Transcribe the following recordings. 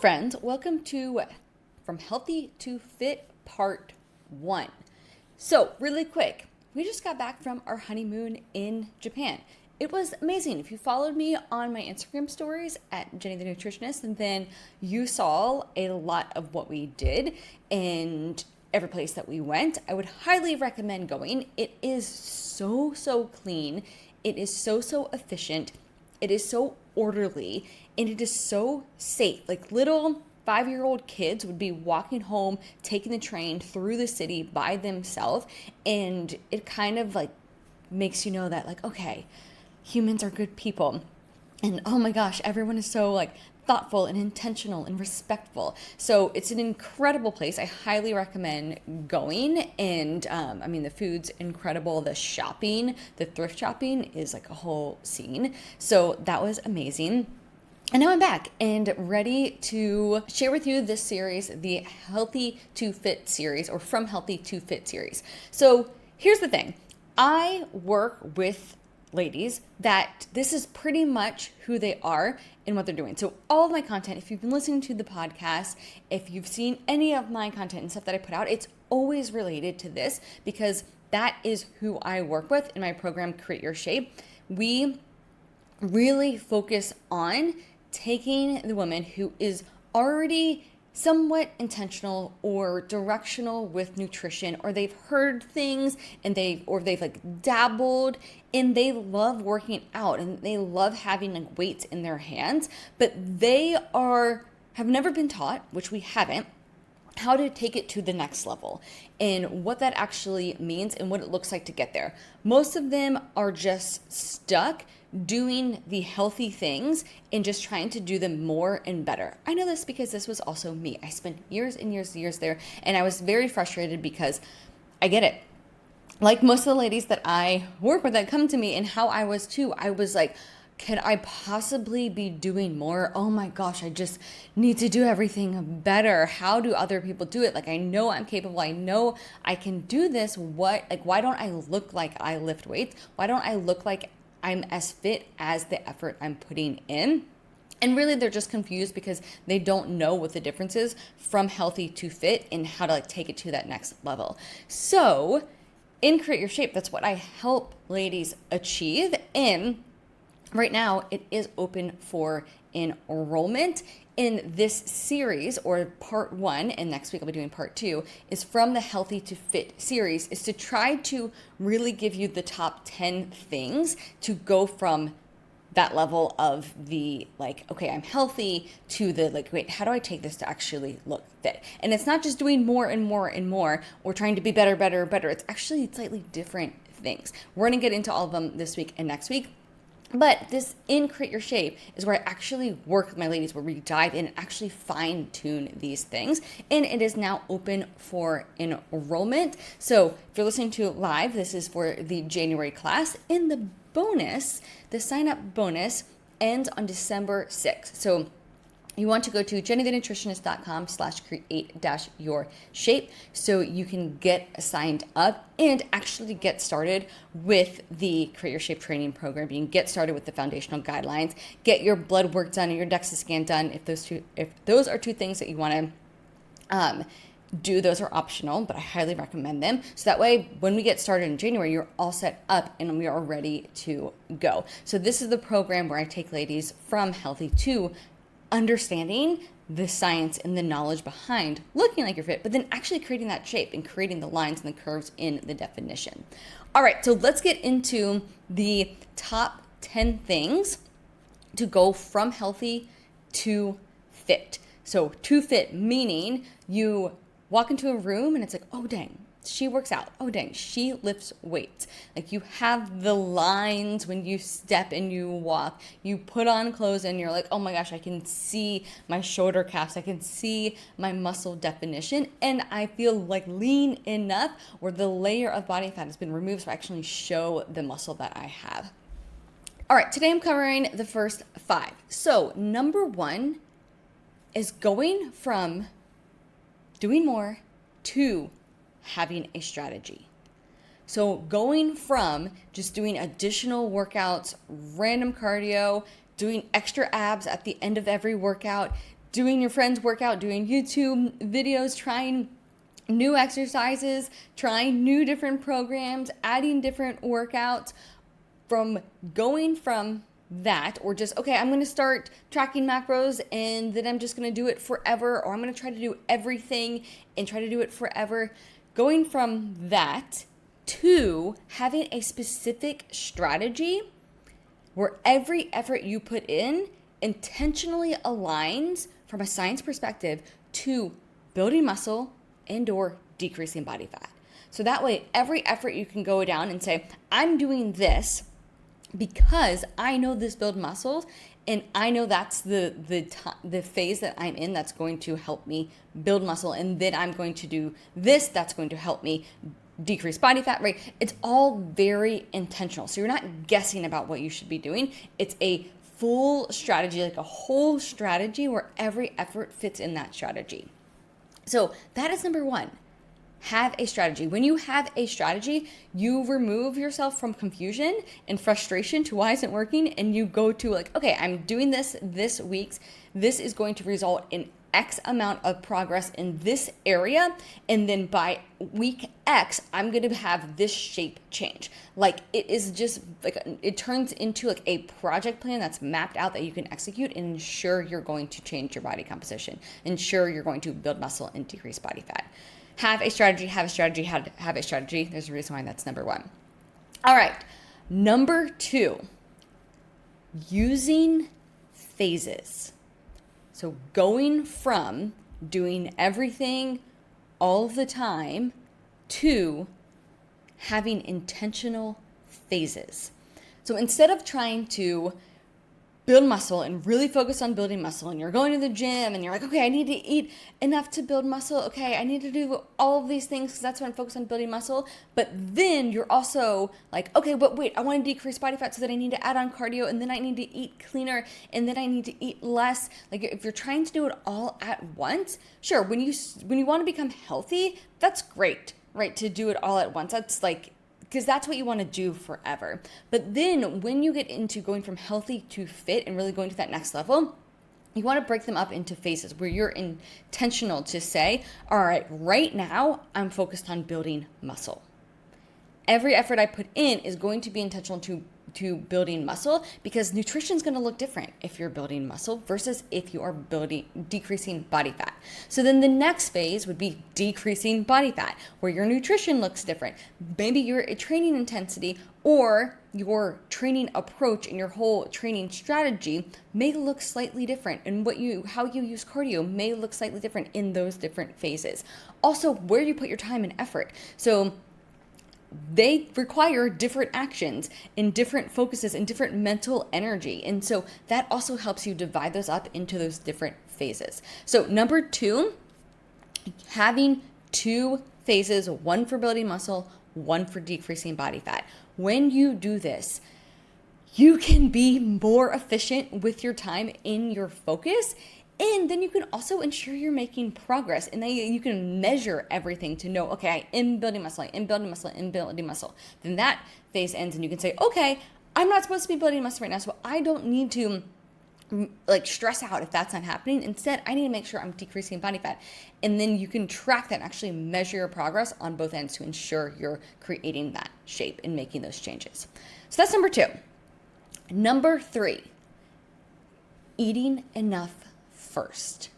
friends, welcome to From Healthy to Fit Part 1. So, really quick, we just got back from our honeymoon in Japan. It was amazing. If you followed me on my Instagram stories at Jenny the Nutritionist, and then you saw a lot of what we did and every place that we went, I would highly recommend going. It is so clean. It is so efficient. It is so orderly, and it is so safe. Like little 5-year-old kids would be walking home, taking the train through the city by themselves, and it kind of like makes you know that like, okay, humans are good people. And oh my gosh, everyone is so like thoughtful and intentional and respectful. So it's an incredible place. I highly recommend going. And the food's incredible. The shopping, the thrift shopping is like a whole scene. So that was amazing. And now I'm back and ready to share with you this series, the Healthy to Fit series, or From Healthy to Fit series. So here's the thing. I work with ladies that this is pretty much who they are and what they're doing. So all of my content, if you've been listening to the podcast, if you've seen any of my content and stuff that I put out, it's always related to this because that is who I work with in my program, Create Your Shape. We really focus on taking the woman who is already somewhat intentional or directional with nutrition, or they've heard things and they've like dabbled and they love working out and they love having like weights in their hands, but they have never been taught, which we haven't, how to take it to the next level and what that actually means and what it looks like to get there. Most of them are just stuck doing the healthy things and just trying to do them more and better. I know this because this was also me. I spent years and years there, and I was very frustrated because I get it. Like most of the ladies that I work with that come to me, and how I was too, I was like, can I possibly be doing more? Oh my gosh, I just need to do everything better. How do other people do it? Like, I know I'm capable. I know I can do this. Why don't I look like I lift weights? Why don't I look like I'm as fit as the effort I'm putting in? And really, they're just confused because they don't know what the difference is from healthy to fit and how to like take it to that next level. So in Create Your Shape, that's what I help ladies achieve. And right now, it is open for enrollment in this series, or part 1, and next week I'll be doing part 2, is from the Healthy to Fit series, is to try to really give you the top 10 things to go from that level of the like, okay, I'm healthy, to the like, wait, how do I take this to actually look fit? And it's not just doing more and more and more, or trying to be better. It's actually slightly different things. We're gonna get into all of them this week and next week. But this in Create Your Shape is where I actually work with my ladies, where we dive in and actually fine tune these things. And it is now open for enrollment. So if you're listening to it live, this is for the January class. And the sign up bonus ends on December 6th. So you want to go to jennythenutritionist.com/create-your-shape so you can get signed up and actually get started with the Create Your Shape training program. You can get started with the foundational guidelines, get your blood work done and your DEXA scan done. If those are two things that you want to do, those are optional, but I highly recommend them. So that way, when we get started in January, you're all set up and we are ready to go. So this is the program where I take ladies from healthy to understanding the science and the knowledge behind looking like you're fit, but then actually creating that shape and creating the lines and the curves in the definition. All right, so let's get into the top 10 things to go from healthy to fit. So to fit, meaning you walk into a room and it's like, oh dang, she works out. Oh dang, she lifts weights. Like you have the lines when you step and you walk. You put on clothes and you're like, oh my gosh, I can see my shoulder caps. I can see my muscle definition. And I feel like lean enough where the layer of body fat has been removed so I actually show the muscle that I have. All right, today I'm covering the first 5. So number 1 is going from doing more to having a strategy. So going from just doing additional workouts, random cardio, doing extra abs at the end of every workout, doing your friend's workout, doing YouTube videos, trying new exercises, trying new different programs, adding different workouts, from going from that, or just, okay, I'm going to start tracking macros and then I'm just going to do it forever, or I'm going to try to do everything and try to do it forever. Going from that to having a specific strategy where every effort you put in intentionally aligns from a science perspective to building muscle and or decreasing body fat. So that way, every effort you can go down and say, I'm doing this because I know this build muscles, and I know that's the phase that I'm in that's going to help me build muscle, and then I'm going to do this that's going to help me decrease body fat, right? It's all very intentional. So you're not guessing about what you should be doing. It's a full strategy, like a whole strategy where every effort fits in that strategy. So that is number one. Have a strategy. When you have a strategy, you remove yourself from confusion and frustration to why isn't it working, and you go to like, okay, I'm doing this week. This is going to result in X amount of progress in this area, and then by week X, I'm going to have this shape change. Like, it is just like, it turns into like a project plan that's mapped out that you can execute and ensure you're going to change your body composition, ensure you're going to build muscle and decrease body fat. Have a strategy, have a strategy, have a strategy. There's a reason why that's number one. All right. Number two, using phases. So going from doing everything all of the time to having intentional phases. So instead of trying to build muscle and really focus on building muscle, and you're going to the gym and you're like, okay, I need to eat enough to build muscle. Okay, I need to do all of these things because that's when I'm focused on building muscle. But then you're also like, okay, but wait, I want to decrease body fat, so that I need to add on cardio, and then I need to eat cleaner, and then I need to eat less. Like, if you're trying to do it all at once, sure, when you want to become healthy, that's great, right? To do it all at once. That's like, because that's what you want to do forever. But then when you get into going from healthy to fit and really going to that next level, you want to break them up into phases where you're intentional to say, all right, right now I'm focused on building muscle. Every effort I put in is going to be intentional to building muscle, because nutrition is going to look different if you're building muscle versus if you are decreasing body fat. So then the next phase would be decreasing body fat, where your nutrition looks different. Maybe your training intensity or your training approach and your whole training strategy may look slightly different, and how you use cardio may look slightly different in those different phases. Also, where you put your time and effort. So they require different actions and different focuses and different mental energy. And so that also helps you divide those up into those different phases. So number two, having two phases, one for building muscle, one for decreasing body fat. When you do this, you can be more efficient with your time in your focus. And then you can also ensure you're making progress, and then you can measure everything to know, okay, I am building muscle, I am building muscle, I am building muscle. Then that phase ends and you can say, okay, I'm not supposed to be building muscle right now, so I don't need to like stress out if that's not happening. Instead, I need to make sure I'm decreasing body fat. And then you can track that and actually measure your progress on both ends to ensure you're creating that shape and making those changes. So that's number two. Number three, eating enough first.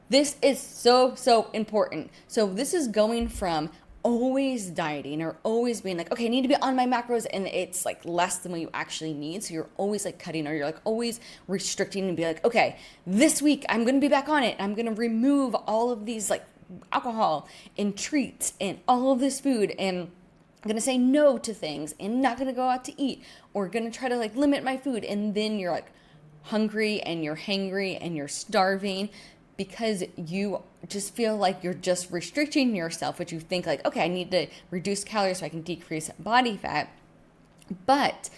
This is so important. So this is going from always dieting or always being like, okay, I need to be on my macros, and it's like less than what you actually need. So you're always like cutting, or you're like always restricting and be like, okay, this week I'm going to be back on it. I'm going to remove all of these like alcohol and treats and all of this food, and I'm going to say no to things and not going to go out to eat, or going to try to like limit my food. And then you're like hungry and you're hangry and you're starving because you just feel like you're just restricting yourself, which you think like, okay, I need to reduce calories so I can decrease body fat. But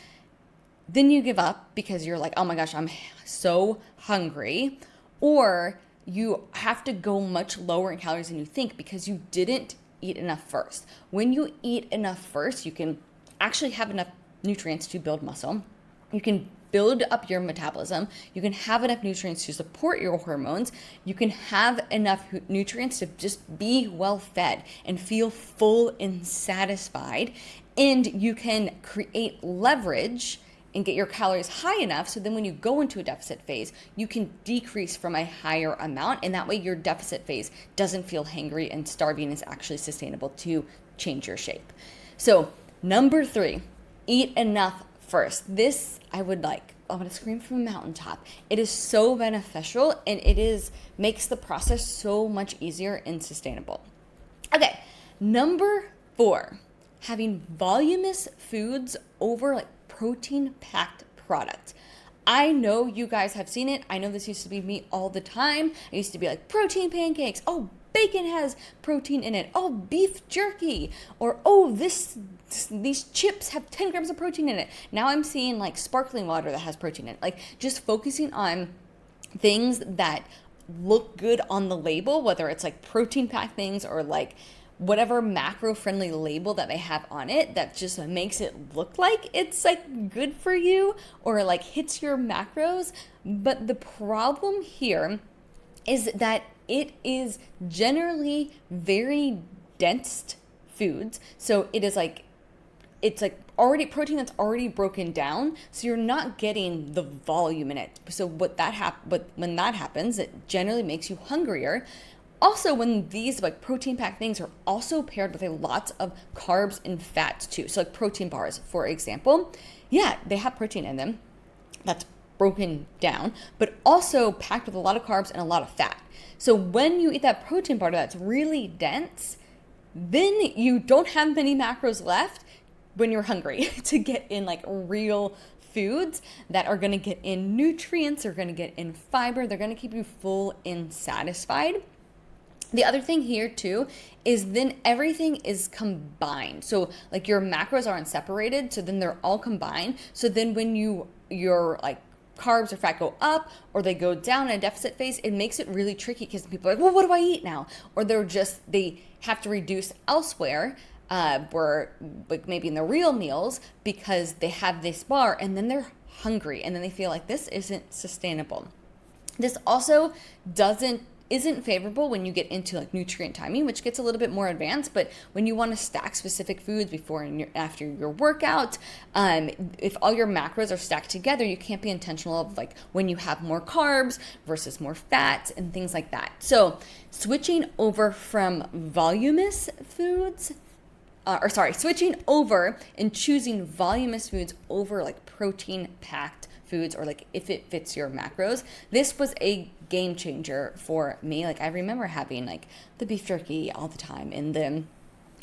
then you give up because you're like, oh my gosh, I'm so hungry. Or you have to go much lower in calories than you think because you didn't eat enough first. When you eat enough first, you can actually have enough nutrients to build muscle. You can build up your metabolism. You can have enough nutrients to support your hormones. You can have enough nutrients to just be well fed and feel full and satisfied. And you can create leverage and get your calories high enough so then when you go into a deficit phase, you can decrease from a higher amount. And that way your deficit phase doesn't feel hangry and starving is actually sustainable to change your shape. So number 3, eat enough first. This I want to scream from a mountaintop. It is so beneficial and makes the process so much easier and sustainable. Okay, number 4, having voluminous foods over protein-packed products. I know you guys have seen it. I know this used to be me all the time. I used to be like, protein pancakes. Oh, bacon has protein in it. Oh, beef jerky. Or, oh, these chips have 10 grams of protein in it. Now I'm seeing like sparkling water that has protein in it. Like just focusing on things that look good on the label, whether it's like protein-packed things or like whatever macro-friendly label that they have on it that just makes it look like it's like good for you or like hits your macros. But the problem here is that it is generally very dense foods. So it's like already protein that's already broken down. So you're not getting the volume in it. So when that happens, it generally makes you hungrier. Also, when these like protein-packed things are also paired with a lot of carbs and fats too. So like protein bars, for example, yeah, they have protein in them that's broken down, but also packed with a lot of carbs and a lot of fat. So when you eat that protein bar that's really dense, then you don't have many macros left when you're hungry to get in like real foods that are going to get in nutrients, are going to get in fiber, they're going to keep you full and satisfied. The other thing here too is then everything is combined. So like your macros aren't separated, so then they're all combined. So then when your like carbs or fat go up or they go down in a deficit phase, it makes it really tricky because people are like, well, what do I eat now? Or they have to reduce elsewhere, where like maybe in the real meals because they have this bar and then they're hungry and then they feel like this isn't sustainable. This also isn't favorable when you get into like nutrient timing, which gets a little bit more advanced. But when you want to stack specific foods before and after your workout, if all your macros are stacked together, you can't be intentional of like when you have more carbs versus more fats and things like that. So switching over from voluminous foods, switching over and choosing voluminous foods over like protein-packed foods or like if it fits your macros. This was a game changer for me. Like I remember having like the beef jerky all the time and the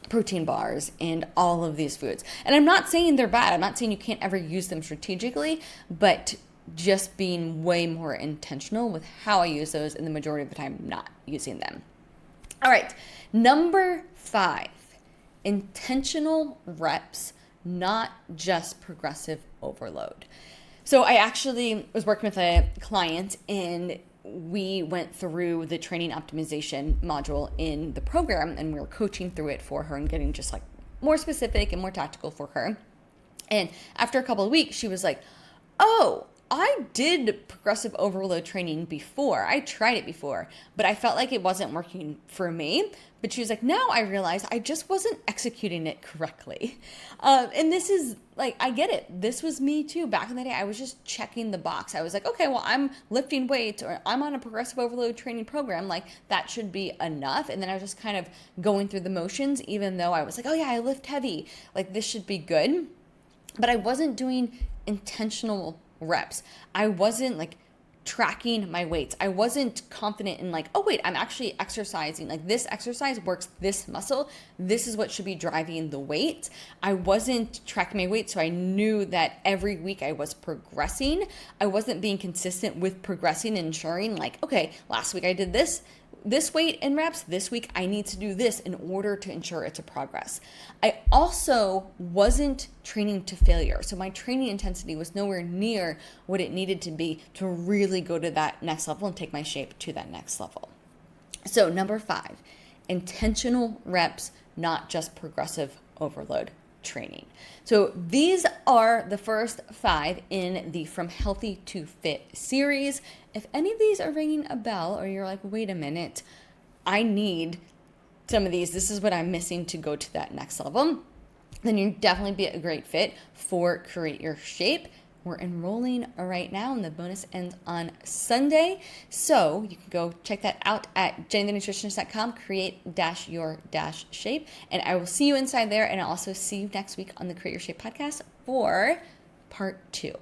protein bars and all of these foods. And I'm not saying they're bad. I'm not saying you can't ever use them strategically, but just being way more intentional with how I use those and the majority of the time not using them. All right, number 5, intentional reps, not just progressive overload. So I actually was working with a client and we went through the training optimization module in the program and we were coaching through it for her and getting just like more specific and more tactical for her. And after a couple of weeks, she was like, oh, I did progressive overload training before. I tried it before, but I felt like it wasn't working for me. But she was like, now I realize I just wasn't executing it correctly. And this is like, I get it. This was me too. Back in the day, I was just checking the box. I was like, okay, well, I'm lifting weights or I'm on a progressive overload training program. Like that should be enough. And then I was just kind of going through the motions, even though I was like, oh yeah, I lift heavy. Like this should be good. But I wasn't doing intentional reps. I wasn't like tracking my weights. I wasn't confident in like, oh wait, I'm actually exercising. Like this exercise works this muscle. This is what should be driving the weight. I wasn't tracking my weight, so I knew that every week I was progressing. I wasn't being consistent with progressing and ensuring like, okay, last week I did this weight in reps, this week I need to do this in order to ensure it's a progress. I also wasn't training to failure. So my training intensity was nowhere near what it needed to be to really go to that next level and take my shape to that next level. So number 5, intentional reps, not just progressive overload. training. So these are the first 5 in the From Healthy to Fit series. If any of these are ringing a bell, or you're like, wait a minute, I need some of these, this is what I'm missing to go to that next level, then you'd definitely be a great fit for Create Your Shape. We're enrolling right now, and the bonus ends on Sunday. So you can go check that out at jennythenutritionist.com, create-your-shape. And I will see you inside there, and I'll also see you next week on the Create Your Shape podcast for part 2.